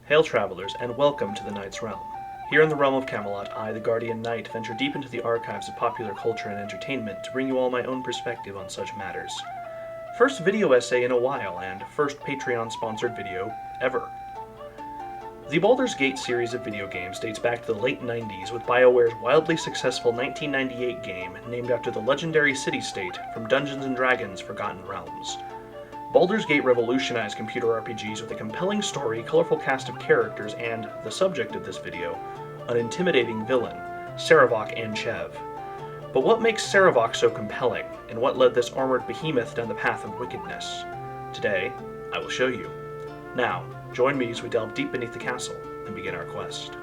Hail travelers, and welcome to the Knight's Realm. Here in the realm of Camelot, I, the Guardian Knight, venture deep into the archives of popular culture and entertainment to bring you all my own perspective on such matters. First video essay in a while, and first Patreon-sponsored video ever. The Baldur's Gate series of video games dates back to the late 90s with BioWare's wildly successful 1998 game named after the legendary city-state from Dungeons & Dragons' Forgotten Realms. Baldur's Gate revolutionized computer RPGs with a compelling story, colorful cast of characters, and, the subject of this video, an intimidating villain, Sarevok Anchev. But what makes Sarevok so compelling, and what led this armored behemoth down the path of wickedness? Today, I will show you. Now, join me as we delve deep beneath the castle and begin our quest.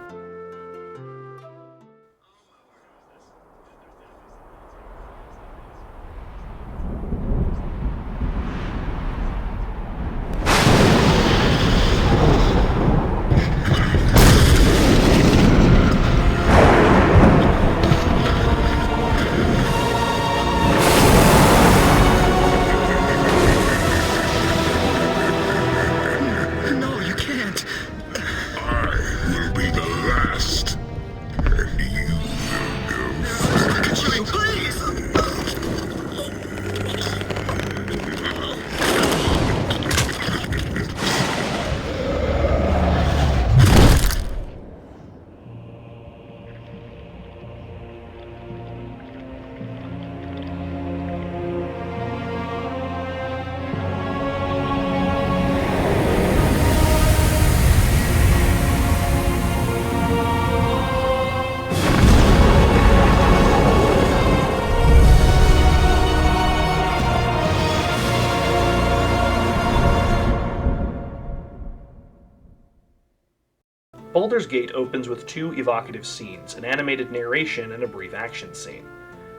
Baldur's Gate opens with two evocative scenes, an animated narration and a brief action scene.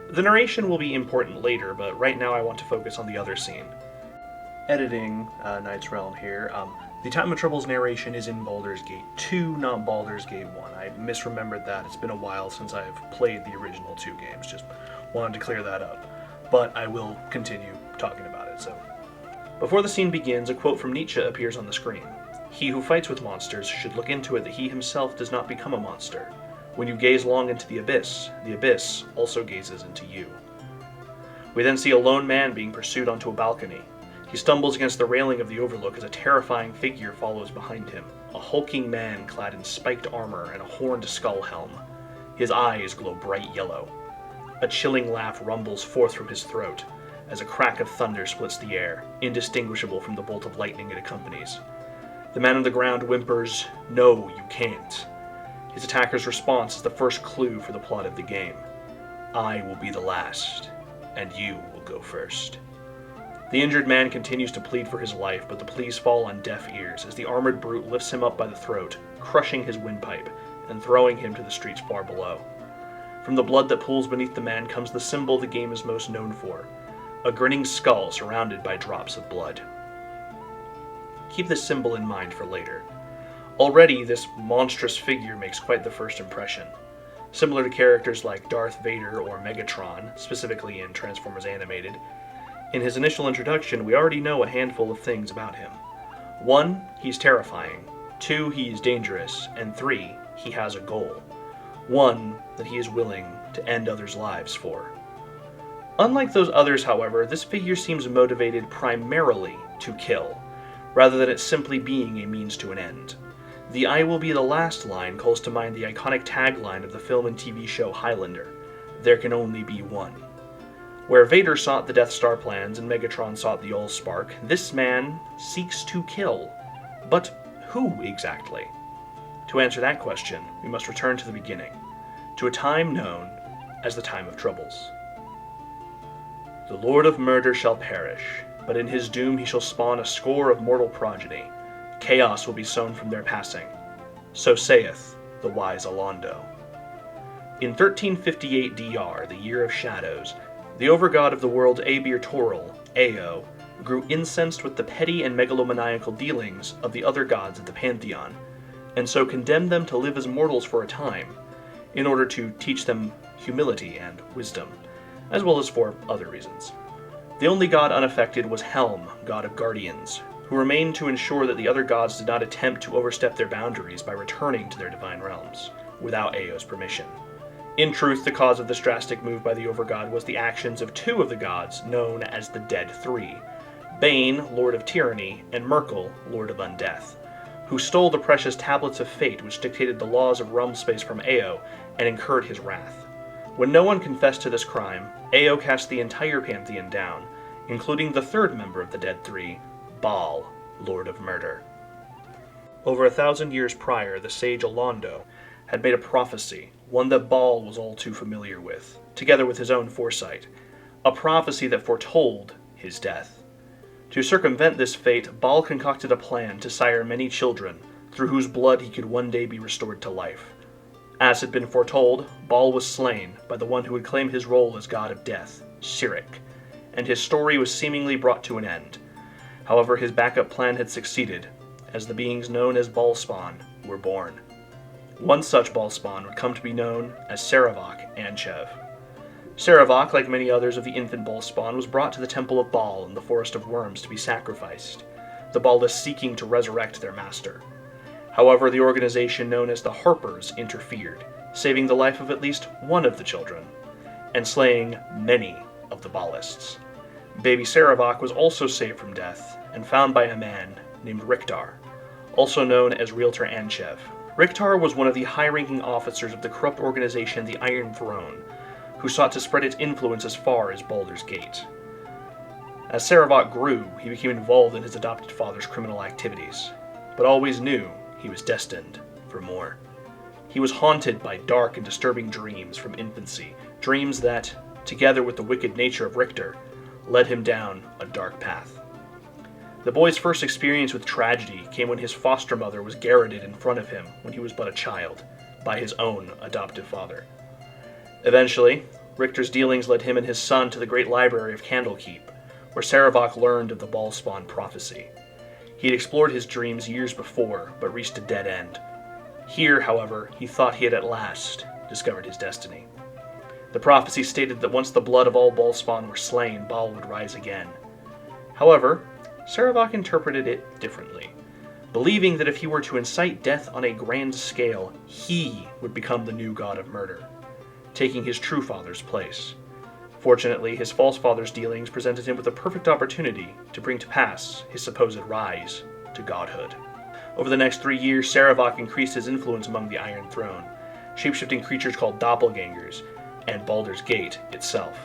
The narration will be important later, but right now I want to focus on the other scene. Editing Knight's Realm here. The Time of Trouble's narration is in Baldur's Gate 2, not Baldur's Gate 1. I misremembered that. It's been a while since I've played the original two games. Just wanted to clear that up. But I will continue talking about it, so. Before the scene begins, a quote from Nietzsche appears on the screen. He who fights with monsters should look into it that he himself does not become a monster. When you gaze long into the abyss also gazes into you. We then see a lone man being pursued onto a balcony. He stumbles against the railing of the overlook as a terrifying figure follows behind him, a hulking man clad in spiked armor and a horned skull helm. His eyes glow bright yellow. A chilling laugh rumbles forth from his throat, as a crack of thunder splits the air, indistinguishable from the bolt of lightning it accompanies. The man on the ground whimpers, "No, you can't." His attacker's response is the first clue for the plot of the game. I will be the last, and you will go first. The injured man continues to plead for his life, but the pleas fall on deaf ears as the armored brute lifts him up by the throat, crushing his windpipe and throwing him to the streets far below. From the blood that pools beneath the man comes the symbol the game is most known for, a grinning skull surrounded by drops of blood. Keep this symbol in mind for later. Already, this monstrous figure makes quite the first impression. Similar to characters like Darth Vader or Megatron, specifically in Transformers Animated, in his initial introduction we already know a handful of things about him. 1, he's terrifying. 2, he is dangerous. And 3, he has a goal. One that he is willing to end others' lives for. Unlike those others, however, this figure seems motivated primarily to kill, rather than it simply being a means to an end. The "I will be the last" line calls to mind the iconic tagline of the film and TV show Highlander, "There can only be one." Where Vader sought the Death Star plans and Megatron sought the Allspark, this man seeks to kill. But who exactly? To answer that question, we must return to the beginning, to a time known as the Time of Troubles. The Lord of Murder shall perish, but in his doom he shall spawn a score of mortal progeny. Chaos will be sown from their passing. So saith the wise Alondo. In 1358 DR, the Year of Shadows, the overgod of the world Abir Toril, Ao, grew incensed with the petty and megalomaniacal dealings of the other gods of the Pantheon, and so condemned them to live as mortals for a time, in order to teach them humility and wisdom, as well as for other reasons. The only god unaffected was Helm, god of guardians, who remained to ensure that the other gods did not attempt to overstep their boundaries by returning to their divine realms, without Eo's permission. In truth, the cause of this drastic move by the Overgod was the actions of two of the gods known as the Dead Three, Bane, Lord of Tyranny, and Merkel, Lord of Undeath, who stole the precious Tablets of Fate which dictated the laws of realm space from Eo and incurred his wrath. When no one confessed to this crime, Eo cast the entire pantheon down, including the third member of the Dead Three, Bhaal, Lord of Murder. Over 1,000 years prior, the sage Alondo had made a prophecy, one that Bhaal was all too familiar with, together with his own foresight, a prophecy that foretold his death. To circumvent this fate, Bhaal concocted a plan to sire many children, through whose blood he could one day be restored to life. As had been foretold, Bhaal was slain by the one who would claim his role as god of death, Sirik, and his story was seemingly brought to an end. However, his backup plan had succeeded, as the beings known as Bhaalspawn were born. One such Bhaalspawn would come to be known as Sarevok Anchev. Sarevok, like many others of the infant Bhaalspawn, was brought to the Temple of Bhaal in the Forest of Worms to be sacrificed, the Bhaalists seeking to resurrect their master. However, the organization known as the Harpers interfered, saving the life of at least one of the children, and slaying many of the Bhaalists. Baby Sarevok was also saved from death and found by a man named Riktar, also known as Realtor Anchev. Riktar was one of the high-ranking officers of the corrupt organization the Iron Throne, who sought to spread its influence as far as Baldur's Gate. As Sarevok grew, he became involved in his adopted father's criminal activities, but always knew he was destined for more. He was haunted by dark and disturbing dreams from infancy, dreams that, together with the wicked nature of Richter, led him down a dark path. The boy's first experience with tragedy came when his foster mother was garroted in front of him when he was but a child, by his own adoptive father. Eventually, Richter's dealings led him and his son to the great library of Candlekeep, where Sarevok learned of the Bhaalspawn prophecy. He had explored his dreams years before, but reached a dead end. Here, however, he thought he had at last discovered his destiny. The prophecy stated that once the blood of all Bhaalspawn were slain, Bhaal would rise again. However, Sarevok interpreted it differently, believing that if he were to incite death on a grand scale, he would become the new god of murder, taking his true father's place. Fortunately, his false father's dealings presented him with a perfect opportunity to bring to pass his supposed rise to godhood. Over the next 3 years, Sarevok increased his influence among the Iron Throne, shapeshifting creatures called doppelgangers, and Baldur's Gate itself.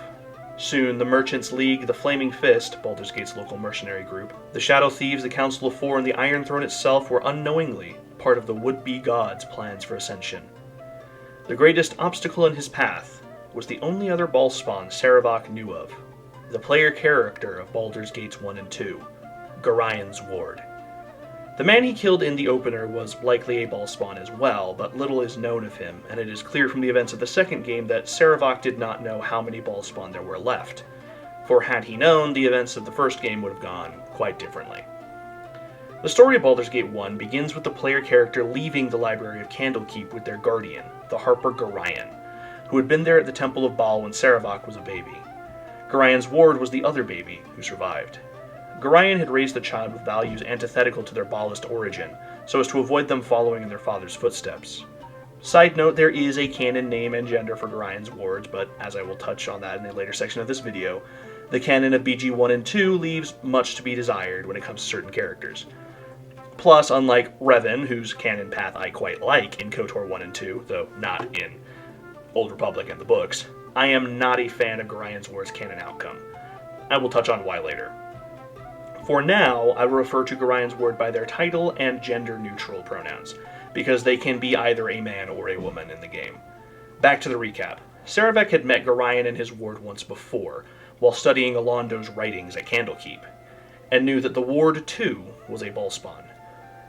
Soon, the Merchants League, the Flaming Fist, Baldur's Gate's local mercenary group, the Shadow Thieves, the Council of Four, and the Iron Throne itself were unknowingly part of the would-be god's plans for ascension. The greatest obstacle in his path was the only other Bhaalspawn Sarevok knew of, the player character of Baldur's Gates 1 and 2, Gorian's Ward. The man he killed in the opener was likely a Bhaalspawn as well, but little is known of him, and it is clear from the events of the second game that Sarevok did not know how many Bhaalspawn there were left, for had he known, the events of the first game would have gone quite differently. The story of Baldur's Gate 1 begins with the player character leaving the Library of Candlekeep with their guardian, the Harper Gorian, who had been there at the Temple of Bhaal when Sarevok was a baby. Gorian's Ward was the other baby who survived. Gorian had raised the child with values antithetical to their Bhaalist origin, so as to avoid them following in their father's footsteps. Side note, there is a canon name and gender for Gorian's wards, but as I will touch on that in a later section of this video, the canon of BG 1 and 2 leaves much to be desired when it comes to certain characters. Plus, unlike Revan, whose canon path I quite like in KOTOR 1 and 2, though not in Old Republic and the books, I am not a fan of Gorian's Ward's canon outcome. I will touch on why later. For now, I will refer to Gorian's Ward by their title and gender-neutral pronouns, because they can be either a man or a woman in the game. Back to the recap. Sarevok had met Gorian and his ward once before, while studying Alondo's writings at Candlekeep, and knew that the ward, too, was a Bhaalspawn.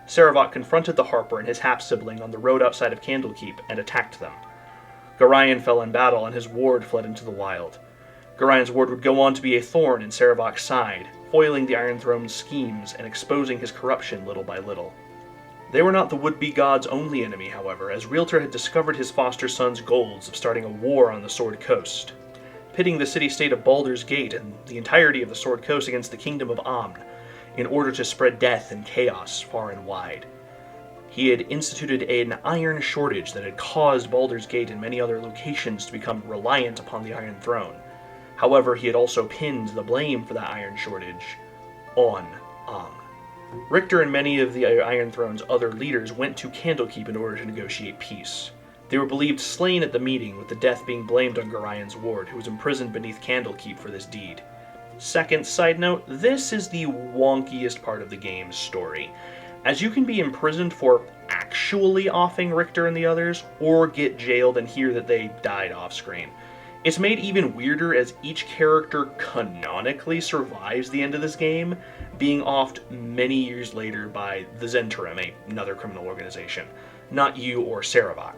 Sarevok confronted the Harper and his half-sibling on the road outside of Candlekeep and attacked them. Gorian fell in battle, and his ward fled into the wild. Gorian's ward would go on to be a thorn in Sarevok's side, foiling the Iron Throne's schemes and exposing his corruption little by little. They were not the would-be god's only enemy, however, as Realtor had discovered his foster son's goals of starting a war on the Sword Coast, pitting the city-state of Baldur's Gate and the entirety of the Sword Coast against the Kingdom of Amn, in order to spread death and chaos far and wide. He had instituted an iron shortage that had caused Baldur's Gate and many other locations to become reliant upon the Iron Throne. However, he had also pinned the blame for that iron shortage on Ang. Richter and many of the Iron Throne's other leaders went to Candlekeep in order to negotiate peace. They were believed slain at the meeting, with the death being blamed on Gorian's ward, who was imprisoned beneath Candlekeep for this deed. Second side note, this is the wonkiest part of the game's story, as you can be imprisoned for actually offing Richter and the others, or get jailed and hear that they died off-screen. It's made even weirder as each character canonically survives the end of this game, being offed many years later by the Zhentarim, another criminal organization, not you or Sarevok.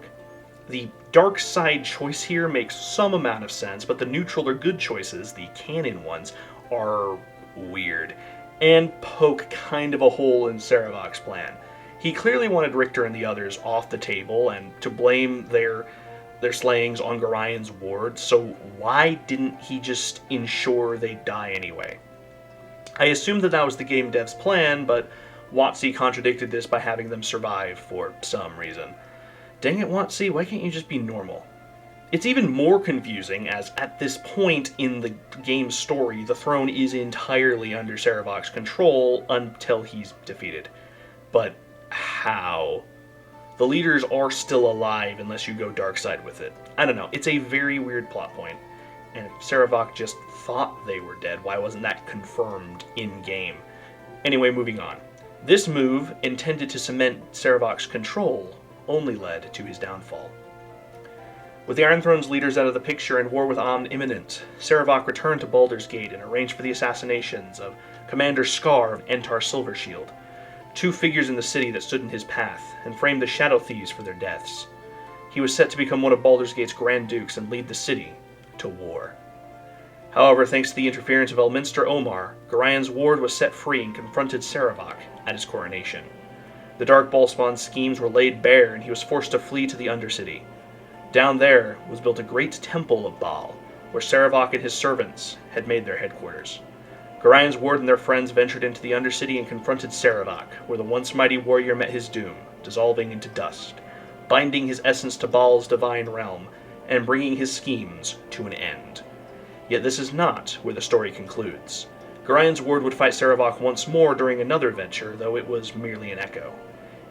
The dark side choice here makes some amount of sense, but the neutral or good choices, the canon ones, are weird, and poke kind of a hole in Sarevok's plan. He clearly wanted Richter and the others off the table and to blame their slayings on Gorian's ward, so why didn't he just ensure they die anyway? I assumed that was the game dev's plan, but WotC contradicted this by having them survive for some reason. Dang it, WotC, why can't you just be normal? It's even more confusing, as at this point in the game's story, the throne is entirely under Sarevok's control until he's defeated. But how? The leaders are still alive unless you go dark side with it. I don't know, it's a very weird plot point. And if Sarevok just thought they were dead, why wasn't that confirmed in-game? Anyway, moving on. This move, intended to cement Sarevok's control, only led to his downfall. With the Iron Throne's leaders out of the picture and war with Amn imminent, Sarevok returned to Baldur's Gate and arranged for the assassinations of Commander Scar of Entar Silvershield, two figures in the city that stood in his path, and framed the Shadow Thieves for their deaths. He was set to become one of Baldur's Gate's Grand Dukes and lead the city to war. However, thanks to the interference of Elminster Omar, Gorian's ward was set free and confronted Sarevok at his coronation. The Dark Bhaalspawn's schemes were laid bare, and he was forced to flee to the Undercity. Down there was built a great temple of Bhaal, where Sarevok and his servants had made their headquarters. Gorian's ward and their friends ventured into the Undercity and confronted Sarevok, where the once mighty warrior met his doom, dissolving into dust, binding his essence to Bhaal's divine realm, and bringing his schemes to an end. Yet this is not where the story concludes. Gorian's ward would fight Sarevok once more during another venture, though it was merely an echo.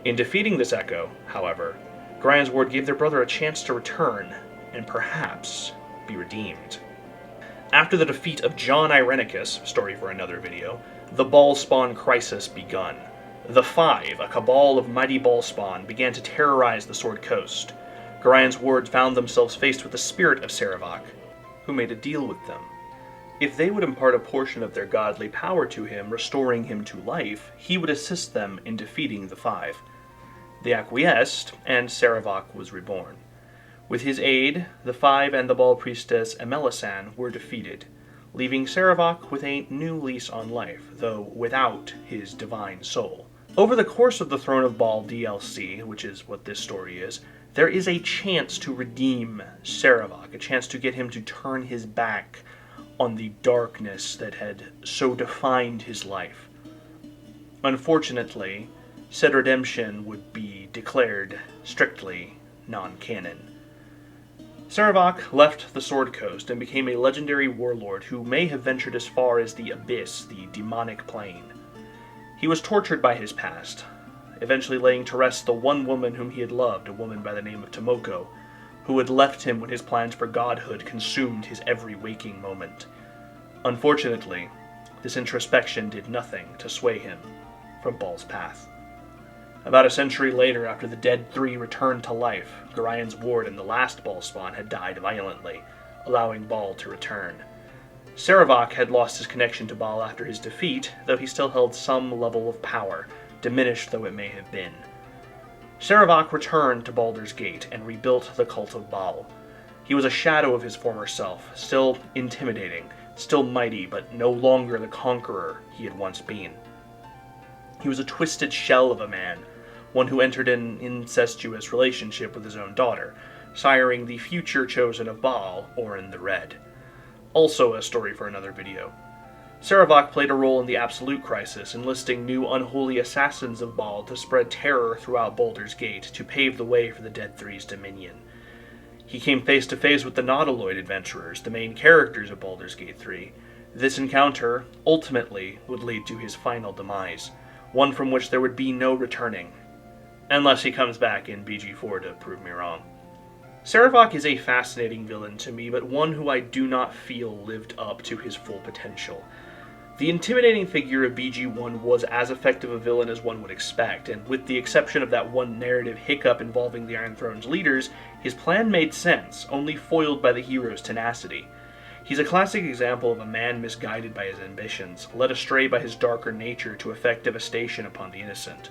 In defeating this echo, however, Gorian's ward gave their brother a chance to return, and perhaps be redeemed. After the defeat of John Irenicus, story for another video, the Bhaalspawn crisis begun. The Five, a cabal of mighty Bhaalspawn, began to terrorize the Sword Coast. Gorian's ward found themselves faced with the spirit of Sarevok, who made a deal with them. If they would impart a portion of their godly power to him, restoring him to life, he would assist them in defeating the Five. They acquiesced, and Sarevok was reborn. With his aid, the Five and the Bhaal priestess Emelisan were defeated, leaving Sarevok with a new lease on life, though without his divine soul. Over the course of the Throne of Bhaal DLC, which is what this story is, there is a chance to redeem Sarevok, a chance to get him to turn his back on the darkness that had so defined his life. Unfortunately, said redemption would be declared strictly non-canon. Sarevok left the Sword Coast and became a legendary warlord who may have ventured as far as the Abyss, the demonic plane. He was tortured by his past, eventually laying to rest the one woman whom he had loved, a woman by the name of Tomoko, who had left him when his plans for godhood consumed his every waking moment. Unfortunately, this introspection did nothing to sway him from Bhaal's path. About a century later, after the Dead Three returned to life, Gorian's ward and the last Bhaalspawn had died violently, allowing Bhaal to return. Sarevok had lost his connection to Bhaal after his defeat, though he still held some level of power, diminished though it may have been. Sarevok returned to Baldur's Gate and rebuilt the cult of Bhaal. He was a shadow of his former self, still intimidating, still mighty, but no longer the conqueror he had once been. He was a twisted shell of a man, one who entered an incestuous relationship with his own daughter, siring the future chosen of Bhaal, Orin the Red. Also a story for another video. Sarevok played a role in the Absolute Crisis, enlisting new unholy assassins of Bhaal to spread terror throughout Baldur's Gate to pave the way for the Dead Three's dominion. He came face to face with the Nautiloid adventurers, the main characters of Baldur's Gate 3. This encounter, ultimately, would lead to his final demise, one from which there would be no returning. Unless he comes back in BG4 to prove me wrong. Sarevok is a fascinating villain to me, but one who I do not feel lived up to his full potential. The intimidating figure of BG1 was as effective a villain as one would expect, and with the exception of that one narrative hiccup involving the Iron Throne's leaders, his plan made sense, only foiled by the hero's tenacity. He's a classic example of a man misguided by his ambitions, led astray by his darker nature to effect devastation upon the innocent.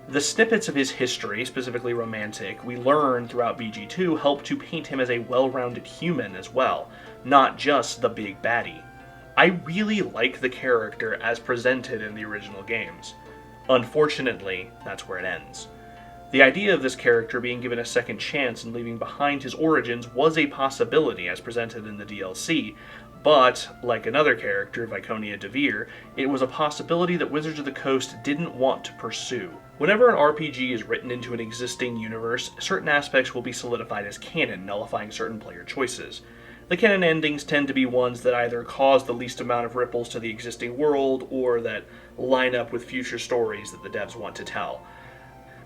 The snippets of his history, specifically romantic, we learn throughout BG2 help to paint him as a well-rounded human as well, not just the big baddie. I really like the character as presented in the original games. Unfortunately, that's where it ends. The idea of this character being given a second chance and leaving behind his origins was a possibility as presented in the DLC, but, like another character, Viconia Devere, it was a possibility that Wizards of the Coast didn't want to pursue. Whenever an RPG is written into an existing universe, certain aspects will be solidified as canon, nullifying certain player choices. The canon endings tend to be ones that either cause the least amount of ripples to the existing world, or that line up with future stories that the devs want to tell.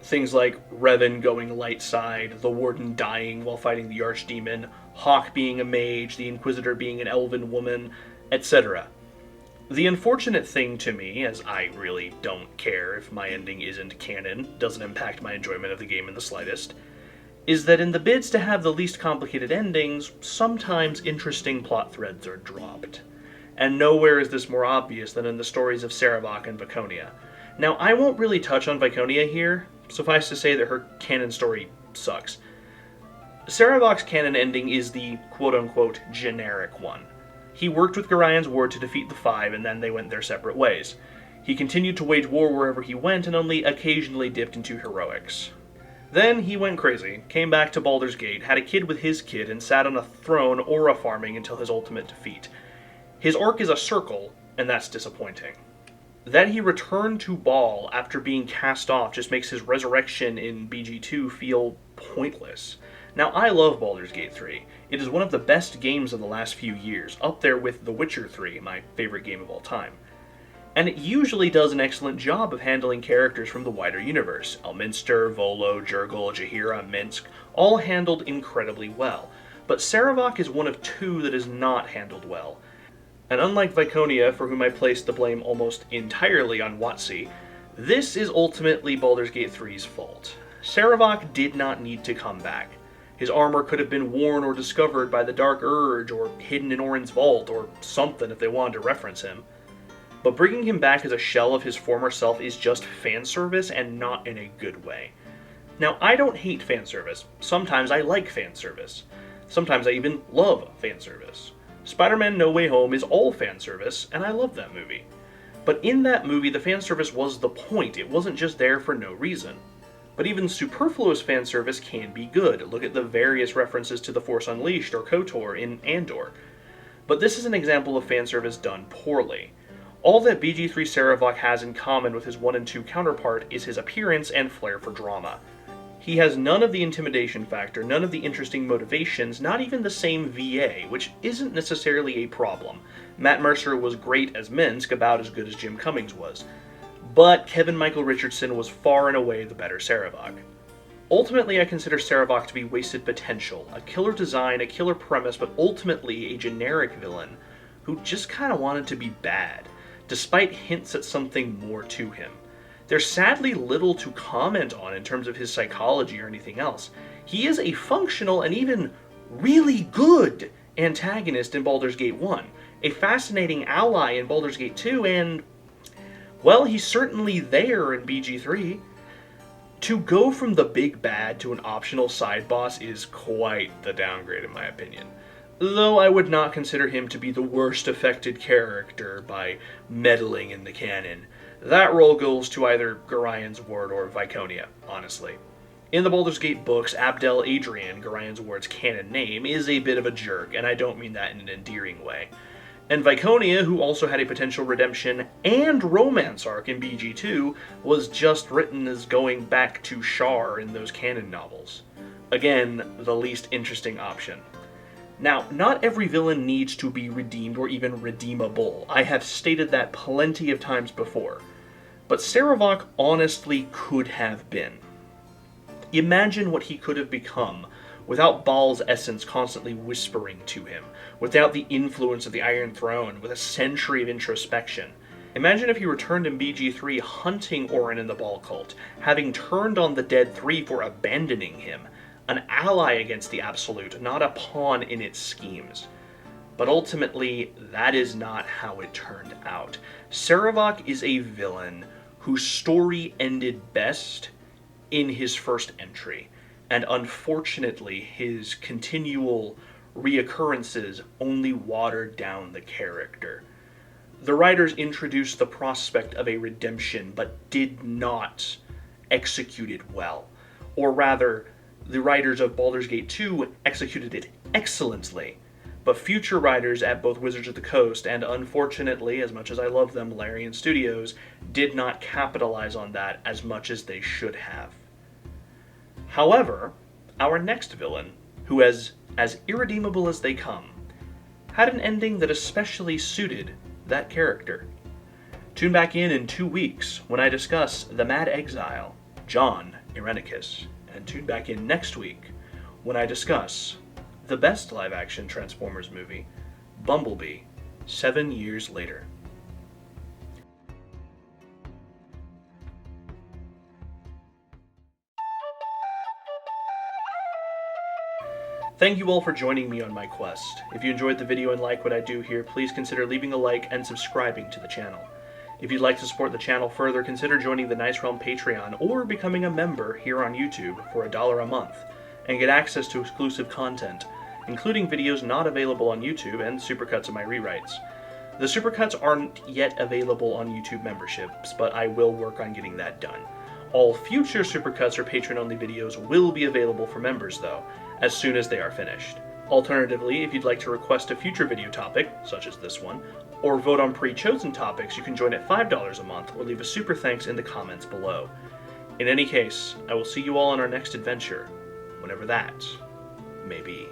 Things like Revan going light side, the Warden dying while fighting the Archdemon, Hawk being a mage, the Inquisitor being an elven woman, etc. The unfortunate thing to me, as I really don't care if my ending isn't canon, doesn't impact my enjoyment of the game in the slightest, is that in the bids to have the least complicated endings, sometimes interesting plot threads are dropped. And nowhere is this more obvious than in the stories of Sarevok and Viconia. Now, I won't really touch on Viconia here, suffice to say that her canon story sucks. Sarevok's canon ending is the quote-unquote generic one. He worked with Gorian's Ward to defeat the Five, and then they went their separate ways. He continued to wage war wherever he went, and only occasionally dipped into heroics. Then he went crazy, came back to Baldur's Gate, had a kid with his kid, and sat on a throne aura farming until his ultimate defeat. His arc is a circle, and that's disappointing. That he returned to Bhaal after being cast off just makes his resurrection in BG2 feel pointless. Now, I love Baldur's Gate 3. It is one of the best games of the last few years, up there with The Witcher 3, my favorite game of all time. And it usually does an excellent job of handling characters from the wider universe. Elminster, Volo, Jurgle, Jaheira, Minsk, all handled incredibly well. But Sarevok is one of two that is not handled well. And unlike Viconia, for whom I placed the blame almost entirely on WotC, this is ultimately Baldur's Gate 3's fault. Sarevok did not need to come back. His armor could have been worn or discovered by the Dark Urge, or hidden in Orin's vault, or something if they wanted to reference him. But bringing him back as a shell of his former self is just fan service, and not in a good way. Now, I don't hate fan service. Sometimes I like fan service. Sometimes I even love fan service. Spider-Man No Way Home is all fan service, and I love that movie. But in that movie, the fan service was the point. It wasn't just there for no reason. But even superfluous fan service can be good. Look at the various references to The Force Unleashed or KOTOR in Andor. But this is an example of fan service done poorly. All that BG3 Sarevok has in common with his 1 and 2 counterpart is his appearance and flair for drama. He has none of the intimidation factor, none of the interesting motivations, not even the same VA, which isn't necessarily a problem. Matt Mercer was great as Minsk, about as good as Jim Cummings was. But Kevin Michael Richardson was far and away the better Sarevok. Ultimately, I consider Sarevok to be wasted potential, a killer design, a killer premise, but ultimately a generic villain who just kind of wanted to be bad, despite hints at something more to him. There's sadly little to comment on in terms of his psychology or anything else. He is a functional and even really good antagonist in Baldur's Gate 1, a fascinating ally in Baldur's Gate 2, and, well, he's certainly there in BG3. To go from the big bad to an optional side boss is quite the downgrade in my opinion. Though I would not consider him to be the worst affected character by meddling in the canon. That role goes to either Gorian's Ward or Viconia, honestly. In the Baldur's Gate books, Abdel Adrian, Gorian's Ward's canon name, is a bit of a jerk, and I don't mean that in an endearing way. And Viconia, who also had a potential redemption and romance arc in BG2, was just written as going back to Shar in those canon novels. Again, the least interesting option. Now, not every villain needs to be redeemed or even redeemable. I have stated that plenty of times before. But Sarevok honestly could have been. Imagine what he could have become without Bhaal's essence constantly whispering to him, without the influence of the Iron Throne, with a century of introspection. Imagine if he returned in BG3 hunting Orin in the Bhaal cult, having turned on the Dead Three for abandoning him, an ally against the Absolute, not a pawn in its schemes. But ultimately, that is not how it turned out. Sarevok is a villain whose story ended best in his first entry, and unfortunately, his continual reoccurrences only watered down the character. The writers introduced the prospect of a redemption, but did not execute it well. Or rather, the writers of Baldur's Gate 2 executed it excellently, but future writers at both Wizards of the Coast and, unfortunately, as much as I love them, Larian Studios, did not capitalize on that as much as they should have. However, our next villain, who is as irredeemable as they come, had an ending that especially suited that character. Tune back in 2 weeks when I discuss the Mad Exile, John Irenicus. And tune back in next week when I discuss the best live-action Transformers movie, Bumblebee, 7 years later. Thank you all for joining me on my quest. If you enjoyed the video and like what I do here, please consider leaving a like and subscribing to the channel. If you'd like to support the channel further, consider joining the Nice Realm Patreon or becoming a member here on YouTube for $1 a month and get access to exclusive content, including videos not available on YouTube and supercuts of my rewrites. The supercuts aren't yet available on YouTube memberships, but I will work on getting that done. All future supercuts or patron-only videos will be available for members, though, as soon as they are finished. Alternatively, if you'd like to request a future video topic, such as this one, or vote on pre-chosen topics, you can join at $5 a month or leave a super thanks in the comments below. In any case, I will see you all on our next adventure, whenever that may be.